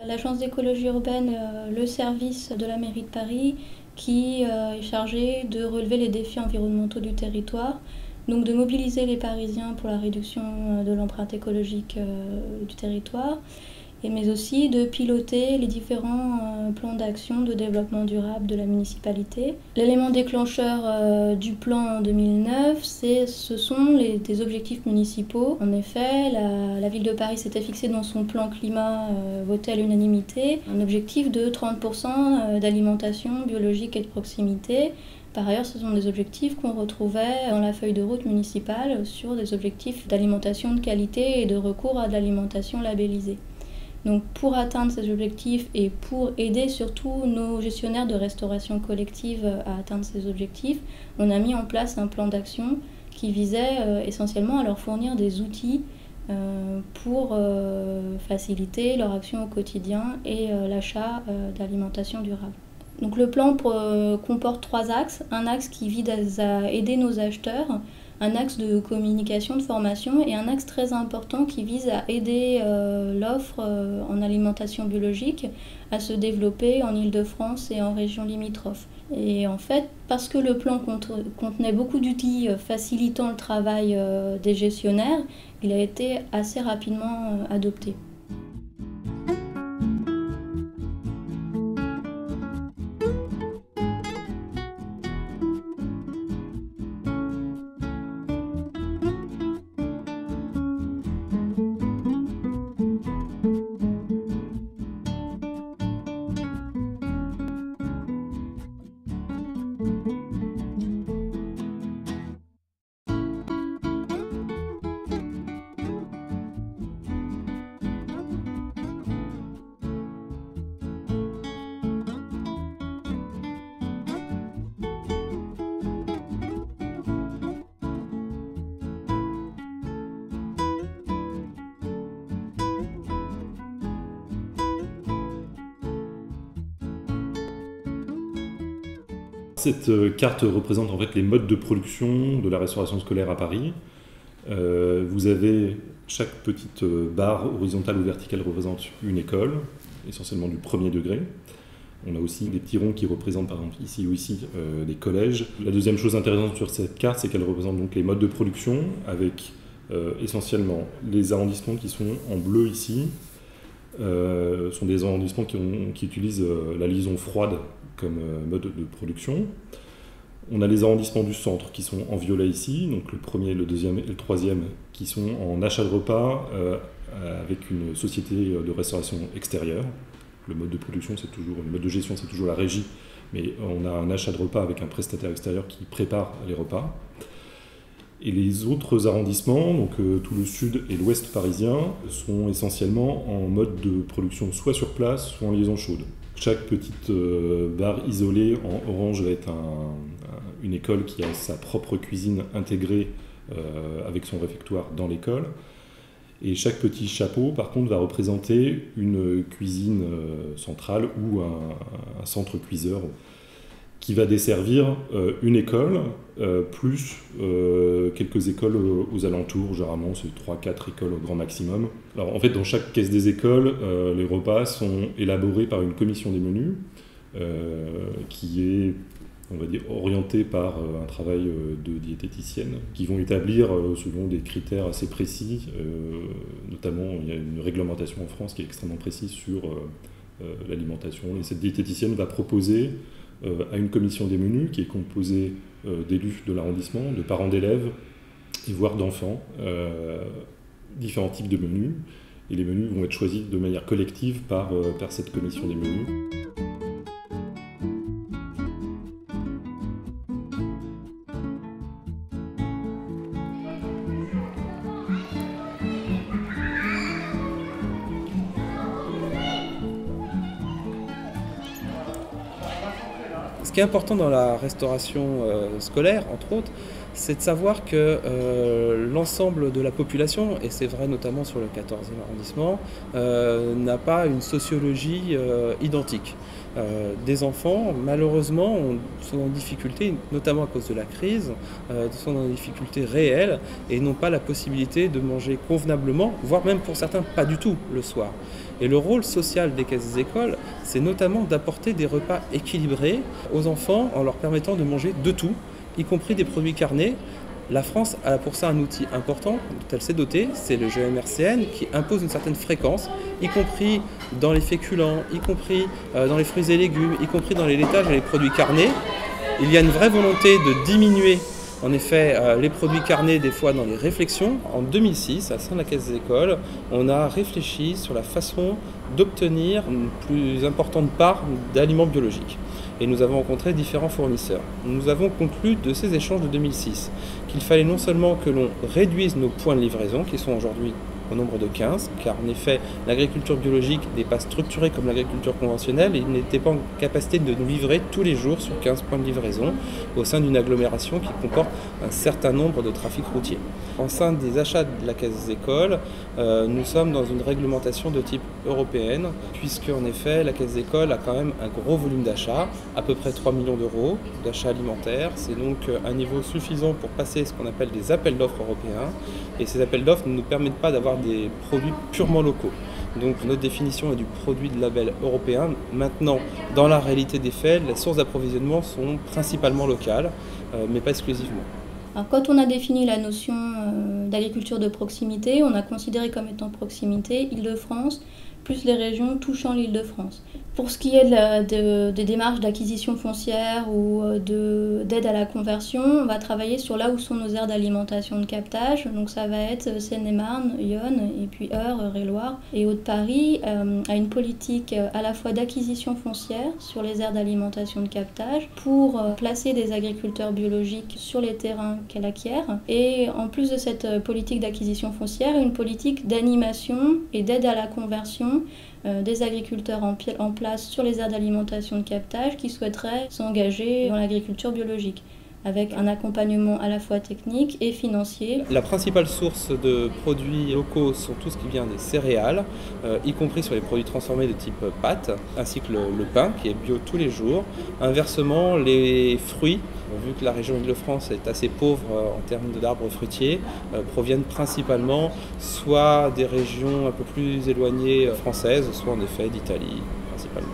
L'agence d'écologie urbaine, le service de la mairie de Paris, qui est chargé de relever les défis environnementaux du territoire, donc de mobiliser les Parisiens pour la réduction de l'empreinte écologique du territoire, mais aussi de piloter les différents plans d'action de développement durable de la municipalité. L'élément déclencheur du plan en 2009, ce sont des objectifs municipaux. En effet, la ville de Paris s'était fixée dans son plan climat voté à l'unanimité un objectif de 30% d'alimentation biologique et de proximité. Par ailleurs, ce sont des objectifs qu'on retrouvait dans la feuille de route municipale sur des objectifs d'alimentation de qualité et de recours à de l'alimentation labellisée. Donc pour atteindre ces objectifs et pour aider surtout nos gestionnaires de restauration collective à atteindre ces objectifs, on a mis en place un plan d'action qui visait essentiellement à leur fournir des outils pour faciliter leur action au quotidien et l'achat d'alimentation durable. Donc le plan comporte 3 axes. Un axe qui vise à aider nos acheteurs, un axe de communication, de formation et un axe très important qui vise à aider l'offre en alimentation biologique à se développer en Île-de-France et en régions limitrophes. Et en fait, parce que le plan contenait beaucoup d'outils facilitant le travail des gestionnaires, il a été assez rapidement adopté. Cette carte représente en fait les modes de production de la restauration scolaire à Paris. Vous avez chaque petite barre horizontale ou verticale représente une école, essentiellement du premier degré. On a aussi des petits ronds qui représentent par exemple ici ou ici des collèges. La deuxième chose intéressante sur cette carte, c'est qu'elle représente donc les modes de production avec essentiellement les arrondissements qui sont en bleu ici. Sont des arrondissements qui utilisent la liaison froide comme mode de production. On a les arrondissements du centre qui sont en violet ici, donc le premier, le deuxième et le troisième qui sont en achat de repas avec une société de restauration extérieure. Le mode de production, c'est toujours, le mode de gestion, c'est toujours la régie, mais on a un achat de repas avec un prestataire extérieur qui prépare les repas. Et les autres arrondissements, donc tout le sud et l'ouest parisien, sont essentiellement en mode de production soit sur place, soit en liaison chaude. Chaque petite barre isolée en orange va être une école qui a sa propre cuisine intégrée avec son réfectoire dans l'école. Et chaque petit chapeau, par contre, va représenter une cuisine centrale ou un centre cuiseur qui va desservir une école, plus quelques écoles aux alentours. Généralement, c'est 3-4 écoles au grand maximum. Alors, en fait, dans chaque caisse des écoles, les repas sont élaborés par une commission des menus, qui est, on va dire, orientée par un travail de diététicienne, qui vont établir, selon des critères assez précis, notamment, il y a une réglementation en France qui est extrêmement précise sur l'alimentation. Et cette diététicienne va proposer à une commission des menus qui est composée d'élus de l'arrondissement, de parents d'élèves et voire d'enfants, différents types de menus. Et les menus vont être choisis de manière collective par cette commission des menus. Ce qui est important dans la restauration scolaire, entre autres, c'est de savoir que l'ensemble de la population, et c'est vrai notamment sur le 14e arrondissement, n'a pas une sociologie identique. Des enfants, malheureusement, sont en difficulté, notamment à cause de la crise, sont dans des difficultés réelles et n'ont pas la possibilité de manger convenablement, voire même pour certains pas du tout le soir. Et le rôle social des caisses des écoles, c'est notamment d'apporter des repas équilibrés aux enfants en leur permettant de manger de tout, y compris des produits carnés. La France a pour ça un outil important dont elle s'est dotée, c'est le GMRCN qui impose une certaine fréquence, y compris dans les féculents, y compris dans les fruits et légumes, y compris dans les laitages et les produits carnés. Il y a une vraie volonté de diminuer en effet les produits carnés des fois dans les réflexions. En 2006, à sein de la Caisse des écoles, on a réfléchi sur la façon d'obtenir une plus importante part d'aliments biologiques. Et nous avons rencontré différents fournisseurs. Nous avons conclu de ces échanges de 2006 qu'il fallait non seulement que l'on réduise nos points de livraison, qui sont aujourd'hui au nombre de 15, car en effet l'agriculture biologique n'est pas structurée comme l'agriculture conventionnelle et il n'était pas en capacité de nous livrer tous les jours sur 15 points de livraison au sein d'une agglomération qui comporte un certain nombre de trafics routiers. En sein des achats de la Caisse des écoles, nous sommes dans une réglementation de type européenne, puisque en effet la Caisse des écoles a quand même un gros volume d'achats, à peu près 3 millions d'euros d'achats alimentaires. C'est donc un niveau suffisant pour passer ce qu'on appelle des appels d'offres européens. Et ces appels d'offres ne nous permettent pas d'avoir des produits purement locaux. Donc notre définition est du produit de label européen. Maintenant, dans la réalité des faits, les sources d'approvisionnement sont principalement locales, mais pas exclusivement. Alors, quand on a défini la notion d'agriculture de proximité, on a considéré comme étant proximité Île-de-France plus les régions touchant l'Île-de-France. Pour ce qui est des démarches d'acquisition foncière ou d'aide à la conversion, on va travailler sur là où sont nos aires d'alimentation de captage. Donc ça va être Seine-et-Marne, Yonne, et puis Eure, Eure-et-Loir. Et Haute-Paris a une politique à la fois d'acquisition foncière sur les aires d'alimentation de captage pour placer des agriculteurs biologiques sur les terrains qu'elle acquiert. Et en plus de cette politique d'acquisition foncière, une politique d'animation et d'aide à la conversion des agriculteurs en place sur les aires d'alimentation de captage qui souhaiteraient s'engager dans l'agriculture biologique, avec un accompagnement à la fois technique et financier. La principale source de produits locaux sont tout ce qui vient des céréales, y compris sur les produits transformés de type pâtes, ainsi que le pain qui est bio tous les jours. Inversement, les fruits, vu que la région Île-de-France est assez pauvre en termes d'arbres fruitiers, proviennent principalement soit des régions un peu plus éloignées françaises, soit en effet d'Italie principalement.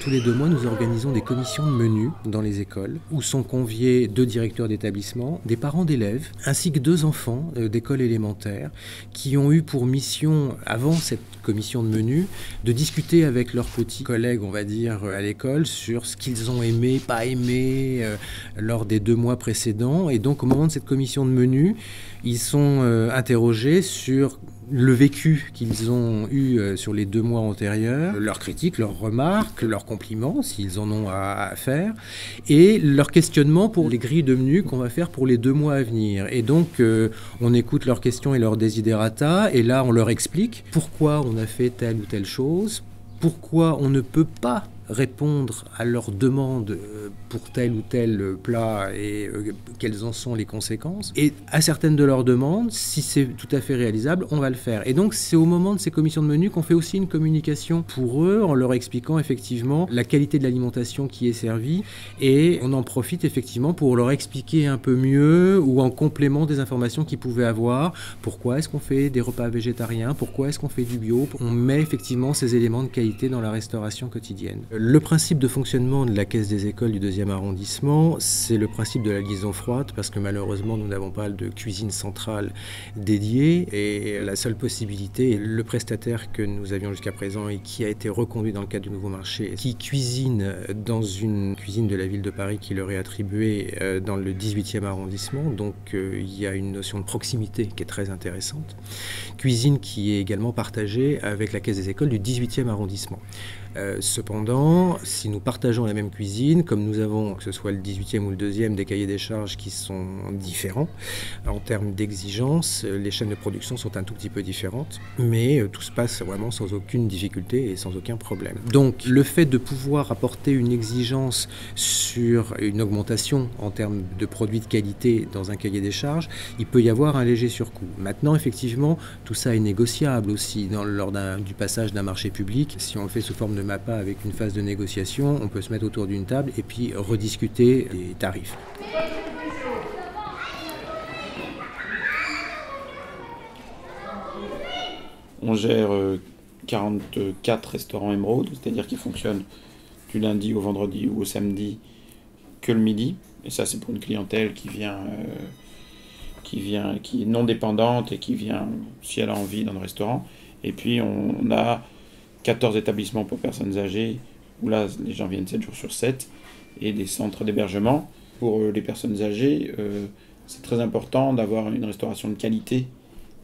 Tous les 2 mois, nous organisons des commissions de menus dans les écoles où sont conviés 2 directeurs d'établissement, des parents d'élèves, ainsi que 2 enfants d'école élémentaire qui ont eu pour mission, avant cette commission de menus, de discuter avec leurs petits collègues, on va dire, à l'école sur ce qu'ils ont aimé, pas aimé lors des 2 mois précédents. Et donc, au moment de cette commission de menus, ils sont interrogés sur le vécu qu'ils ont eu sur les 2 mois antérieurs, leurs critiques, leurs remarques, leurs compliments, s'ils en ont à faire, et leurs questionnements pour les grilles de menus qu'on va faire pour les 2 mois à venir. Et donc, on écoute leurs questions et leurs desiderata, et là, on leur explique pourquoi on a fait telle ou telle chose, pourquoi on ne peut pas répondre à leurs demandes pour tel ou tel plat et quelles en sont les conséquences. Et à certaines de leurs demandes, si c'est tout à fait réalisable, on va le faire. Et donc c'est au moment de ces commissions de menus qu'on fait aussi une communication pour eux en leur expliquant effectivement la qualité de l'alimentation qui est servie et on en profite effectivement pour leur expliquer un peu mieux ou en complément des informations qu'ils pouvaient avoir. Pourquoi est-ce qu'on fait des repas végétariens? Pourquoi est-ce qu'on fait du bio? On met effectivement ces éléments de qualité dans la restauration quotidienne. Le principe de fonctionnement de la Caisse des écoles du 2e arrondissement, c'est le principe de la liaison froide parce que malheureusement nous n'avons pas de cuisine centrale dédiée et la seule possibilité est le prestataire que nous avions jusqu'à présent et qui a été reconduit dans le cadre du nouveau marché, qui cuisine dans une cuisine de la ville de Paris qui leur est attribuée dans le 18e arrondissement, donc il y a une notion de proximité qui est très intéressante. Cuisine qui est également partagée avec la Caisse des écoles du 18e arrondissement. Cependant, maintenant, si nous partageons la même cuisine, comme nous avons, que ce soit le 18e ou le 2e, des cahiers des charges qui sont différents, en termes d'exigence, les chaînes de production sont un tout petit peu différentes, mais tout se passe vraiment sans aucune difficulté et sans aucun problème. Donc le fait de pouvoir apporter une exigence sur une augmentation en termes de produits de qualité dans un cahier des charges, il peut y avoir un léger surcoût. Maintenant, effectivement, tout ça est négociable aussi lors du passage d'un marché public. Si on le fait sous forme de MAPA avec une phase de négociation, on peut se mettre autour d'une table et puis rediscuter des tarifs. On gère 44 restaurants émeraude, c'est-à-dire qu'ils fonctionnent du lundi au vendredi ou au samedi que le midi. Et ça, c'est pour une clientèle qui est non dépendante et qui vient, si elle a envie, dans le restaurant. Et puis, on a 14 établissements pour personnes âgées, où là, les gens viennent 7 jours sur 7, et des centres d'hébergement. Pour les personnes âgées, c'est très important d'avoir une restauration de qualité,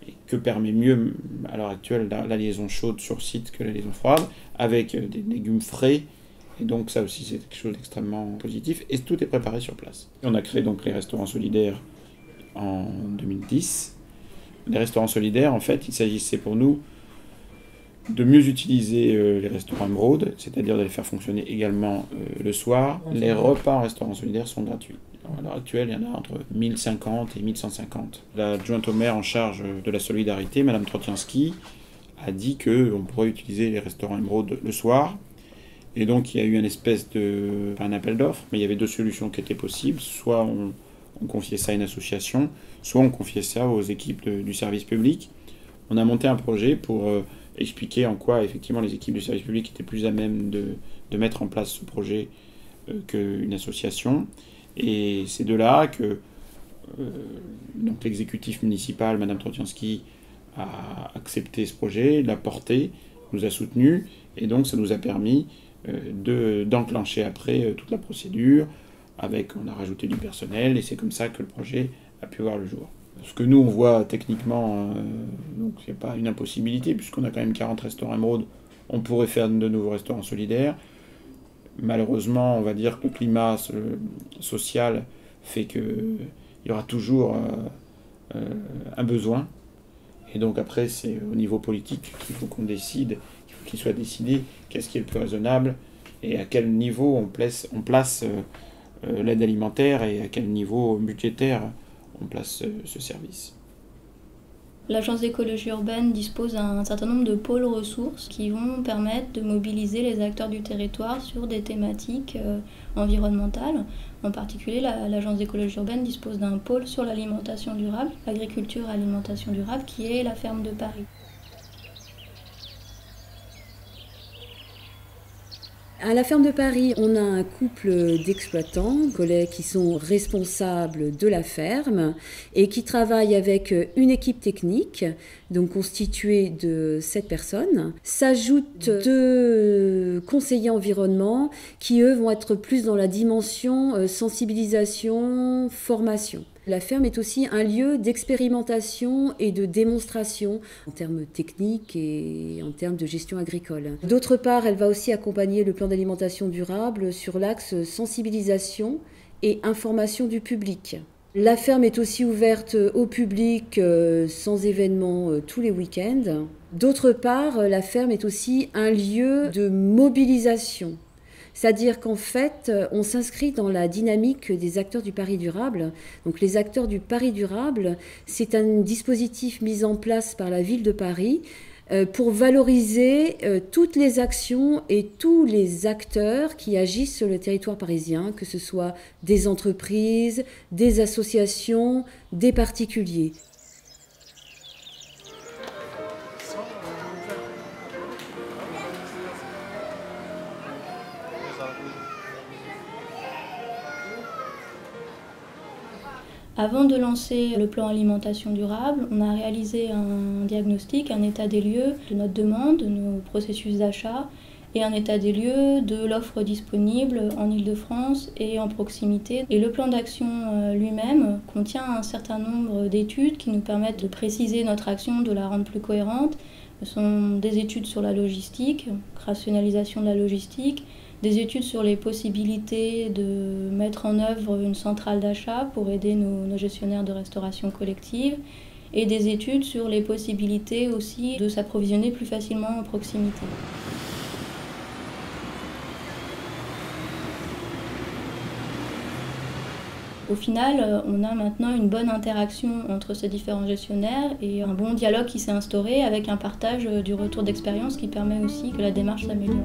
et que permet mieux, à l'heure actuelle, la liaison chaude sur site que la liaison froide, avec des légumes frais. Et donc ça aussi, c'est quelque chose d'extrêmement positif. Et tout est préparé sur place. On a créé donc les restaurants solidaires en 2010. Les restaurants solidaires, en fait, il s'agissait pour nous de mieux utiliser les restaurants émeraude, c'est-à-dire de les faire fonctionner également le soir. Les repas en restaurant solidaire sont gratuits. À l'heure actuelle, il y en a entre 1050 et 1150. L'adjointe au maire en charge de la solidarité, Madame Trotianski, a dit qu'on pourrait utiliser les restaurants émeraude le soir. Et donc, il y a eu un appel d'offres, mais il y avait deux solutions qui étaient possibles. Soit on confiait ça à une association, soit on confiait ça aux équipes du service public. On a monté un projet pour expliquer en quoi, effectivement, les équipes du service public étaient plus à même de mettre en place ce projet qu'une association. Et c'est de là que donc l'exécutif municipal, Madame Trotianski, a accepté ce projet, l'a porté, nous a soutenus, et donc ça nous a permis d'enclencher après toute la procédure. On a rajouté du personnel, et c'est comme ça que le projet a pu voir le jour. Ce que nous on voit techniquement, donc c'est pas une impossibilité, puisqu'on a quand même 40 restaurants émeraude, on pourrait faire de nouveaux restaurants solidaires. Malheureusement, on va dire que le climat social fait qu'il y aura toujours un besoin. Et donc après, c'est au niveau politique qu'il faut qu'on décide, il faut qu'il soit décidé qu'est-ce qui est le plus raisonnable et à quel niveau on place l'aide alimentaire et à quel niveau budgétaire on place ce service. L'Agence d'écologie urbaine dispose d'un certain nombre de pôles ressources qui vont permettre de mobiliser les acteurs du territoire sur des thématiques environnementales. En particulier, l'Agence d'écologie urbaine dispose d'un pôle sur l'alimentation durable, l'agriculture et l'alimentation durable, qui est la ferme de Paris. À la ferme de Paris, on a un couple d'exploitants, collègues qui sont responsables de la ferme et qui travaillent avec une équipe technique, donc constituée de 7 personnes. S'ajoutent 2 conseillers environnement qui, eux, vont être plus dans la dimension sensibilisation, formation. La ferme est aussi un lieu d'expérimentation et de démonstration en termes techniques et en termes de gestion agricole. D'autre part, elle va aussi accompagner le plan d'alimentation durable sur l'axe sensibilisation et information du public. La ferme est aussi ouverte au public sans événement tous les week-ends. D'autre part, la ferme est aussi un lieu de mobilisation. C'est-à-dire qu'en fait, on s'inscrit dans la dynamique des acteurs du Paris durable. Donc les acteurs du Paris durable, c'est un dispositif mis en place par la ville de Paris pour valoriser toutes les actions et tous les acteurs qui agissent sur le territoire parisien, que ce soit des entreprises, des associations, des particuliers. Avant de lancer le plan alimentation durable, on a réalisé un diagnostic, un état des lieux de notre demande, de nos processus d'achat et un état des lieux de l'offre disponible en Île-de-France et en proximité. Et le plan d'action lui-même contient un certain nombre d'études qui nous permettent de préciser notre action, de la rendre plus cohérente. Ce sont des études sur la logistique, rationalisation de la logistique, des études sur les possibilités de mettre en œuvre une centrale d'achat pour aider nos gestionnaires de restauration collective, et des études sur les possibilités aussi de s'approvisionner plus facilement en proximité. Au final, on a maintenant une bonne interaction entre ces différents gestionnaires et un bon dialogue qui s'est instauré avec un partage du retour d'expérience qui permet aussi que la démarche s'améliore.